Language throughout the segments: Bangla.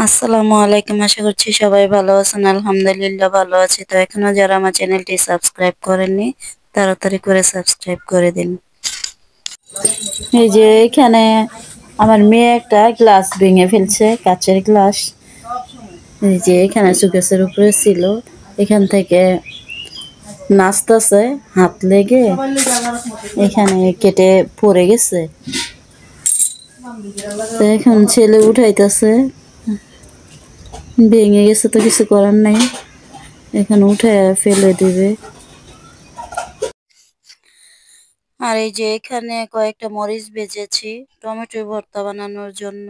আসসালামু আলাইকুম, আশা করছি সবাই ভালো আছেন। আলহামদুলিল্লাহ ভালো আছি। তো এখনো যারা আমার চ্যানেলটি সাবস্ক্রাইব করেননি তাড়াতাড়ি করে সাবস্ক্রাইব করে দিন। এই যে এখানে আমার মেয়ে একটা গ্লাস ভেঙে ফেলছে, কাচের গ্লাস। এই যে এখানে সুকেসের উপরে ছিল, এখান থেকে নাচতেছে, হাত লেগে এখানে কেটে পড়ে গেছে। তো এখন ছেলে উঠাইতেছে, ভেঙে গেছে তো কিছু করার নাই, এখন উঠে ফেলে দিবে। আর এই যে এখানে কয়েকটা মরিচ ভেজেছি টমেটো ভর্তা বানানোর জন্য।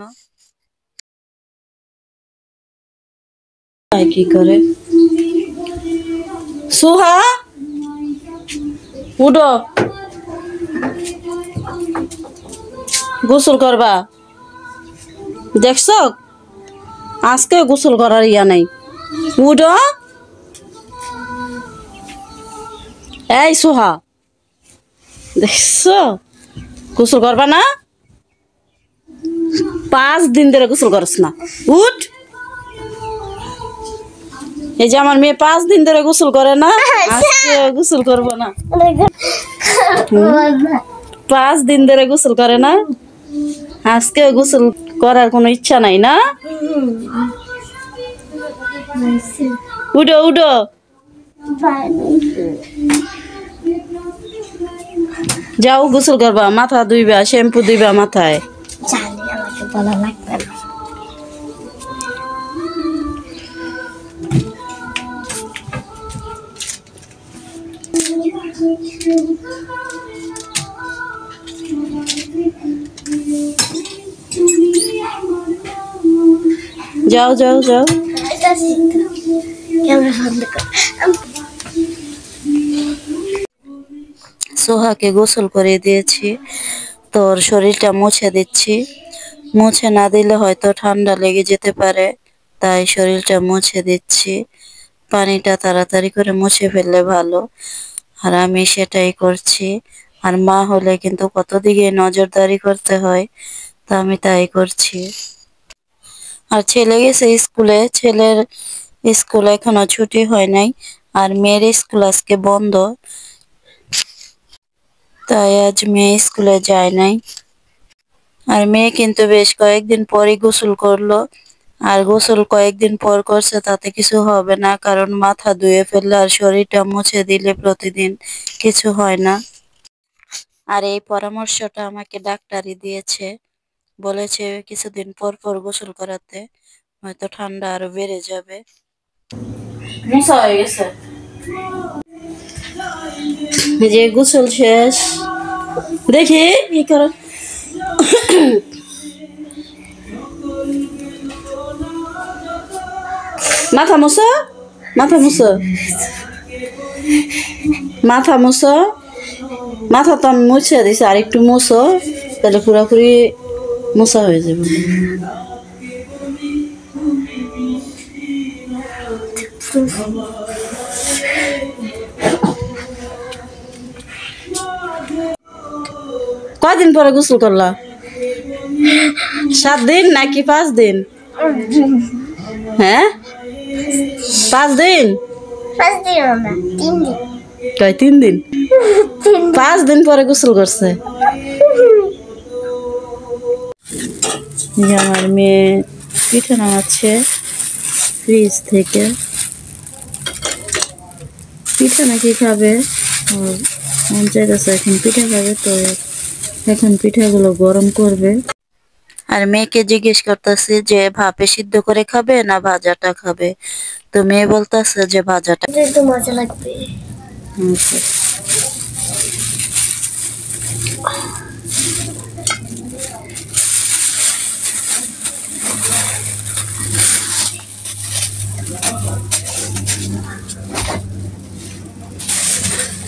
কি করে সোহা উঠো, গোসল করবা? দেখছ আজকে গোসল করার ইয়া নাই। উঠো, এই সোহা, দেখছ গোসল করবা না? 5 দিন ধরে গোসল করছ না। উঠ, এই যে আমার মেয়ে 5 দিন ধরে গোসল করে না, আজকে গোসল করবো না। 5 দিন ধরে গোসল করে না, আজকে গোসল করার কোনো ইচ্ছা নাই না? উঠো উঠো, যাও গোসল করবা, মাথা ধুইবা, শ্যাম্পু দিবা মাথায়। যাও যাও যাও। সোহাকে গোসল করে দিয়েছি, তোর শরীরটা মুছে দিচ্ছি। মুছে না দিলে হয়তো ঠান্ডা লেগে যেতে পারে, তাই শরীরটা মুছে দিচ্ছি। পানিটা তাড়াতাড়ি করে মুছে ফেললে ভালো, আর আমি সেটাই করছি। আর মা হলে কিন্তু কত দিকে নজরদারি করতে হয়, তা আমি তাই করছি। আর ছেলে গেছে স্কুলে, ছেলের স্কুল এখনো ছুটি হয় নাই, আর মেয়ের স্কুল আজকে বন্ধ, তাই আজ মেয়ে স্কুলে যায় নাই। আর মেয়ে কিন্তু বেশ কয়েকদিন পরই গোসল করলো, আর গোসল কয়েকদিন পর করছে তাতে কিছু হবে না, কারণ মাথা ধুয়ে ফেললে আর শরীরটা মুছে দিলে প্রতিদিন কিছু হয় না। আর এই পরামর্শটা আমাকে ডাক্তারই দিয়েছে, বলেছে কিছুদিন পর পর গোসল করাতে, হয়তো ঠান্ডা আরো বেড়ে যাবে। মোছা হয়ে গেছে, যে গোসল শেষ। দেখি কি করো, মাথা মুছো, মাথা মুছো, মাথা মুছো। মাথা তো আমি মুছে দিছি, আর একটু মুছো, তাহলে পুরোপুরি মোছা হয়ে যাবে। কয়দিন পরে গোসল করলা? 7 দিন নাকি 5 দিন? হ্যাঁ 5 দিন, 3 দিন, 5 দিন পরে গোসল করছে। আমার মেয়ে পিঠা নামাচ্ছে ফ্রিজ থেকে, পিঠা নাকি খাবে, মন চাইতেছে এখন পিঠা খাবে, তো এখন পিঠাগুলো গরম করবে। আর মেয়েকে জিজ্ঞেস করতেছি যে ভাপে সিদ্ধ করে খাবে না ভাজাটা খাবে, তো মেয়ে বলতেছে যে ভাজাটা মজা লাগবে।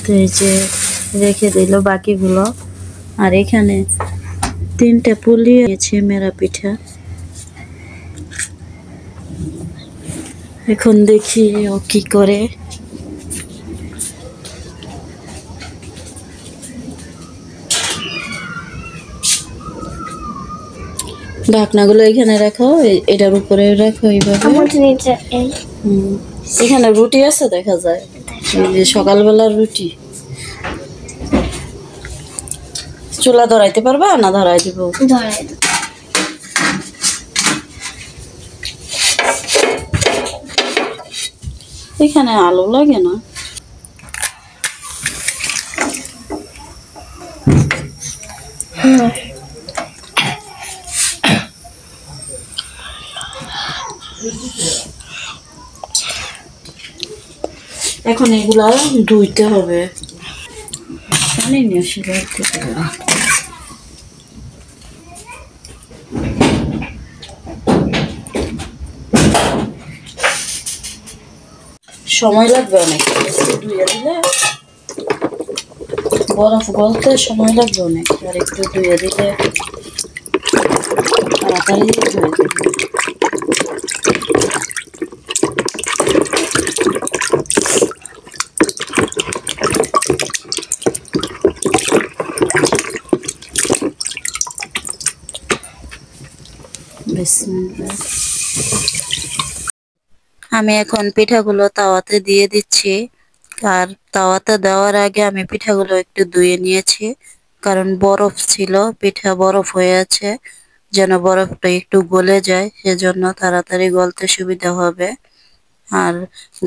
তো এই যে রেখে দিল বাকিগুলো, আর এখানে 3টা পুলি আছে মেরা পিঠা। এখন দেখি ও কি করে। ঢাকনাগুলো এখানে রাখো, এটার উপরে রাখো এইভাবে। এখানে রুটি আছে দেখা যায়, এই যে সকালবেলার রুটি। চুলা ধরাইতে পারবা না ধরাই দিব? এখানে আলো লাগে না। এখন এগুলা ধুইতে হবে। পানি নিয়ে আসি বাড়িতে। সময় লাগবে অনেক, ধুয়ে দিলে বরফ গলতে সময় লাগবে অনেক, আর একটু ধুয়ে দিলে তাড়াতাড়ি হয়ে যাবে। আমি এখন পিঠাগুলো তাওয়াতে দিয়ে দিচ্ছি, আর তাওয়াতে দেওয়ার আগে আমি পিঠাগুলো একটু ধুয়ে নিয়েছি, কারণ বরফ ছিল, পিঠা বরফ হয়ে আছে, যেন বরফটা একটু গলে যায়, সেজন্য তাড়াতাড়ি গলতে সুবিধা হবে আর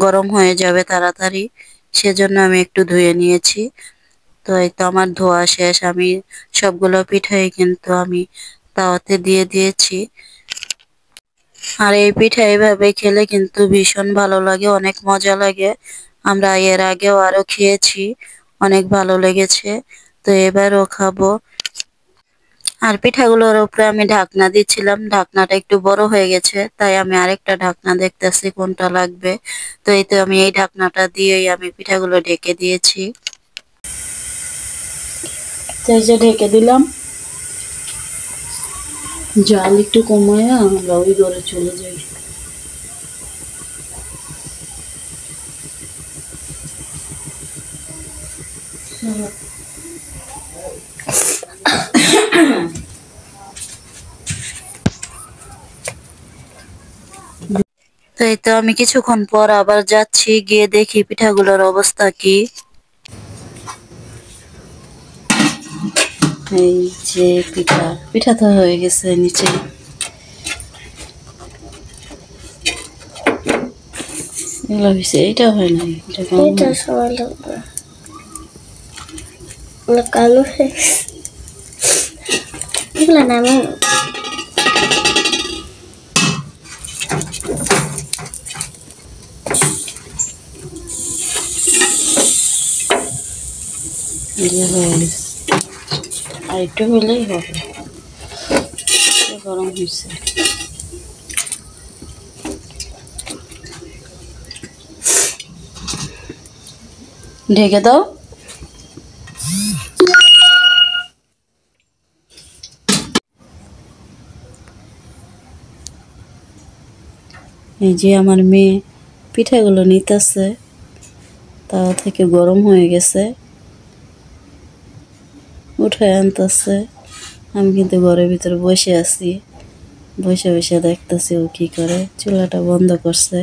গরম হয়ে যাবে তাড়াতাড়ি, সেজন্য আমি একটু ধুয়ে নিয়েছি। তো এই তো আমার ধোয়া শেষ, আমি সবগুলো পিঠাই কিন্তু আমি তাওয়াতে দিয়ে দিয়েছি। আর এই পিঠা এইভাবে খেলে কিন্তু ভীষণ ভালো লাগে, অনেক মজা লাগে। আমরা এর আগেও আরো খেয়েছি, অনেক ভালো লেগেছে, তো এবারও খাবো। আর পিঠাগুলোর উপরে আমি ঢাকনা দিচ্ছিলাম, ঢাকনাটা একটু বড় হয়ে গেছে, তাই আমি আরেকটা ঢাকনা দেখতেছি কোনটা লাগবে। তো এই তো আমি এই ঢাকনাটা দিয়েই আমি পিঠাগুলো ঢেকে দিয়েছি। তো এই যে ঢেকে দিলাম, জাল একটু কমায় আমরা ওই ঘরে চলে যাই। তো এই তো আমি কিছুক্ষণ পর আবার যাচ্ছি, গিয়ে দেখি পিঠাগুলোর অবস্থা কি। এই যে পিঠা, পিঠা তো হয়ে গেছে নিচে। এগুলো হয়েছে, এটা হয় নাই, এটা সময় লাগবে। কালো এগুলো নামে আর একটু হলেই হবে, গরম হয়েছে। ঢেকে দাও। এই যে আমার মেয়ে পিঠাগুলো নিতেছে, তাওয়া থেকে গরম হয়ে গেছে, উঠায় আনতেছে। আমি কিন্তু ঘরের ভিতরে বসে আছি, বসে বসে দেখতেছি ও কি করে। চুলাটা বন্ধ করছে।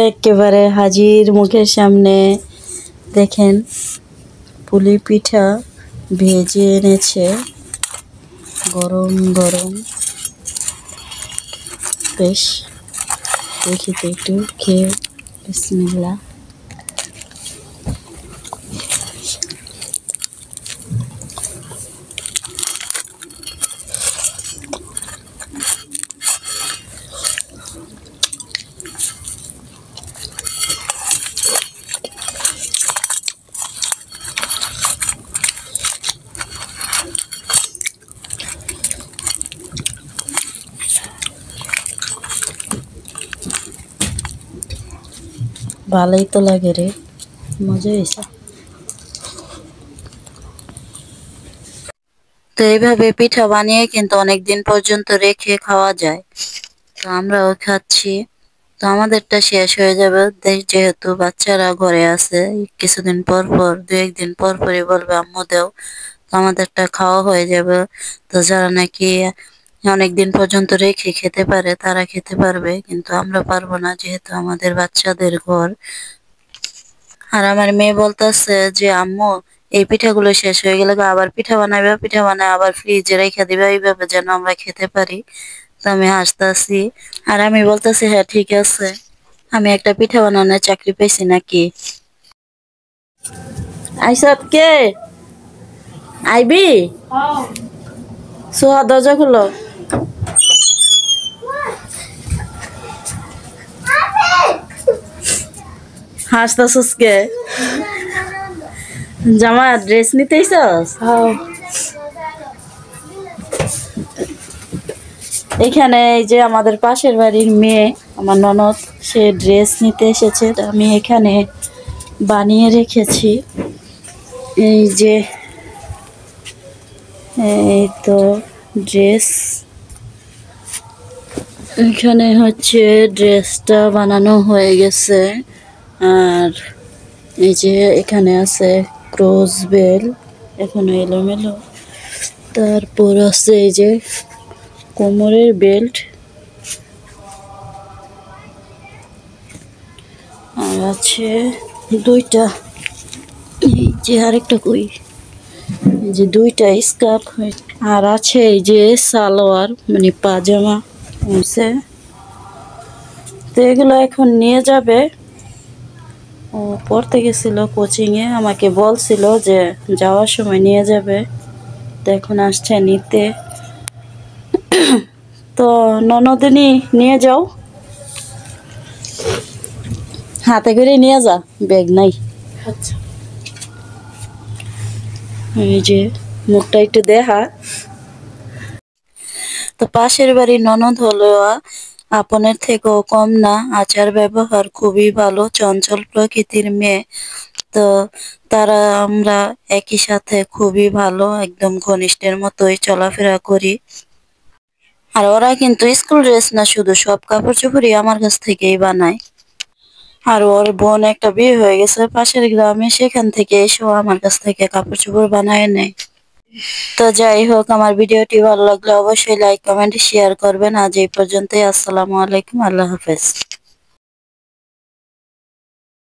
একেবারে হাজির মুখের সামনে, দেখেন পুলি পিঠা ভেজে এনেছে, গরম গরম। বেশ, দেখি তো একটু খেয়ে, বিসমিল্লাহ। ভালোই তো লাগে রে, মজা হয়েছে। তো এইভাবে পিঠা বানিয়ে কিন্তু অনেক দিন পর্যন্ত রেখে খাওয়া যায়, তো আমরাও খাচ্ছি। তো আমাদেরটা শেষ হয়ে যাবে যেহেতু বাচ্চারা ঘরে আছে, কিছুদিন পর পর 2-1 দিন পর পরই বলবে আম্মু দাও। তো আমাদেরটা খাওয়া হয়ে যাবে। তো যারা নাকি অনেকদিন পর্যন্ত রেখে খেতে পারে তারা খেতে পারবে, কিন্তু আমরা পারবো না যেহেতু আমাদের বাচ্চাদের ঘর। আর আমার মেয়ে বলতেছে যে আম্মু এই পিঠাগুলো শেষ হয়ে গেলে আবার পিঠা বানাইবা, পিঠা বানায় আবার ফ্রিজে রেখে দিবা এইভাবে যেন আমরা খেতে পারি। তো আমি হাসতাছি আর আমি বলতেছি হ্যাঁ ঠিক আছে, আমি একটা পিঠা বানানোর চাকরি পেয়েছি নাকি। আইসত কে আইবি? সোহা দরজা খুলো। হাসতাছিস কে? জামা ড্রেস নিতে আইছস? এখানে এই যে আমাদের পাশের বাড়ির মেয়ে আমার ননদ, সে ড্রেস নিতে এসেছে। আমি এখানে বানিয়ে রেখেছি। এই যে এই তো ড্রেস, এখানে হচ্ছে ড্রেসটা বানানো হয়ে গেছে। আর এই যে এখানে আছে ক্রস বেল, এখনো এলোমেলো। তারপর আছে এই যে কোমরের বেল্ট, আর আছে দুইটা, এই যে আরেকটা কই, এই যে দুইটা স্কার্ফ, আর আছে এই যে সালোয়ার মানে পাজামা আছে। তো এগুলো এখন নিয়ে যাবে। ও পড়তে গেছিল কোচিংয়ে, আমাকে বলছিল যে যাওয়ার সময় নিয়ে যাবে। তো এখন আসছে নিতে। তো ননদিনী নিয়ে যাও, হাতে করে নিয়ে যা, ব্যাগ নাই। আচ্ছা, এই যে মুখটা একটু দেখা। তো পাশের বাড়ির ননদ হলো আপনের থেকেও কম না, আচার ব্যবহার খুবই ভালো, চঞ্চল প্রকৃতির মেয়ে। তো তারা আমরা একই সাথে খুবই ভালো, একদম ঘনিষ্ঠের মতোই চলাফেরা করি। আর ওরা কিন্তু স্কুল ড্রেস না, শুধু সব কাপড় চোপড়ই আমার কাছ থেকেই বানায়। আর ওর বোন একটা বিয়ে হয়ে গেছে পাশের গ্রামে, সেখান থেকে এসেও আমার কাছ থেকে কাপড় চোপড় বানায় নেয়। তো যাই হোক, আমার ভিডিওটি ভালো লাগলে অবশ্যই লাইক কমেন্ট শেয়ার করবেন। আজ এই পর্যন্তই। আসসালামু আলাইকুম, আল্লাহ হাফেজ।